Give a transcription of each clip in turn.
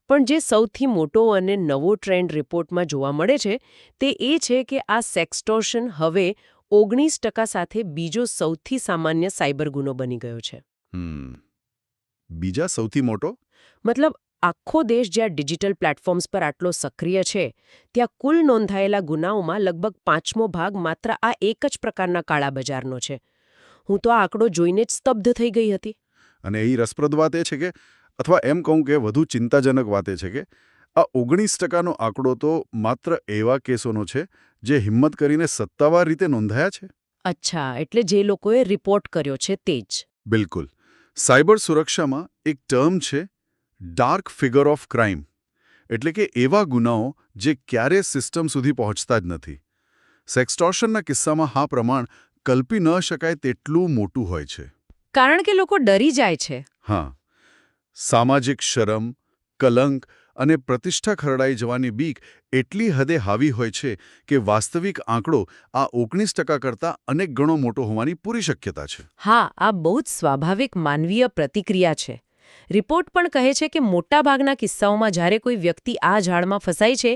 પણ જે સૌથી મોટો અને નવો ટ્રેન્ડ રિપોર્ટમાં જોવા મળે છે તે એ છે કે આ સેક્સટોર્શન હવે 19% સાથે બીજો સૌથી સામાન્ય સાયબર ગુનો બની ગયો છે. હમ બીજા સૌથી મોટો? મતલબ આખો દેશ જ્યાં ડિજિટલ પ્લેટફોર્મ્સ પર આટલો સક્રિય છે ત્યાં કુલ નોંધાયેલા ગુનાઓમાં લગભગ 5મો ભાગ માત્ર આ એક જ પ્રકારના કાળા બજારનો છે. હું તો આ આંકડો જોઈને જ સ્તબ્ધ થઈ ગઈ હતી. અને એ રસપ્રદ વાત એ છે કે, અથવા એમ કહું કે વધુ ચિંતાજનક વાત એ છે કે આ 19%નો આંકડો તો માત્ર એવા કેસોનો છે જે હિંમત કરીને સત્તાવાર રીતે નોંધાયા છે. અચ્છા, એટલે જે લોકોએ રિપોર્ટ કર્યો છે તે જ. બિલકુલ. સાયબર સુરક્ષામાં એક ટર્મ છે ડાર્ક ફિગર ઓફ ક્રાઇમ, એટલે કે એવા ગુનાઓ જે ક્યારેય સિસ્ટમ સુધી પહોંચતા જ નથી. સેક્સટોર્શનના કિસ્સામાં આ પ્રમાણ કલ્પી ન શકાય તેટલું મોટું હોય છે. કારણ કે લોકો ડરી જાય છે. હા, સામાજિક શરમ, કલંક અને પ્રતિષ્ઠા ખરડાઈ જવાની બીક એટલી હદે હાવી હોય છે કે વાસ્તવિક આંકડો આ 19% કરતાં અનેક ગણો મોટો હોવાની પૂરી શક્યતા છે. હા, આ બહુ જ સ્વાભાવિક માનવીય પ્રતિક્રિયા છે. રિપોર્ટ પણ કહે છે કે મોટાભાગના કિસ્સાઓમાં જ્યારે કોઈ વ્યક્તિ આ જાળમાં ફસાય છે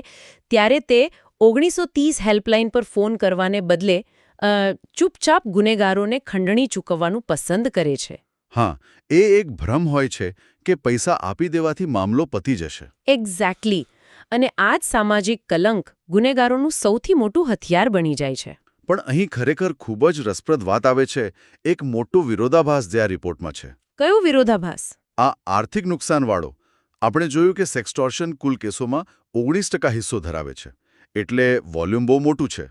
ત્યારે તે 1930 હેલ્પલાઇન પર ફોન કરવાને બદલે ચૂપચાપ ગુનેગારોને ખંડણી ચૂકવવાનું પસંદ કરે છે. હા, એ એક ભ્રમ હોય છે કે પૈસા આપી દેવાથી મામલો પતી જશે. એક્ઝેક્ટલી. અને આ જ સામાજિક કલંક ગુનેગારોનું સૌથી મોટું હથિયાર બની જાય છે. પણ અહીં ખરેખર ખૂબ જ રસપ્રદ વાત આવે છે. એક મોટો વિરોધાભાસ જે આ રિપોર્ટમાં છે. કયો વિરોધાભાસ? આ આર્થિક નુકસાનવાળો. આપણે જોયું કે સેક્સટોર્શન કુલ કેસોમાં 19% હિસ્સો ધરાવે છે. એટલે વોલ્યુમ બહુ મોટું છે.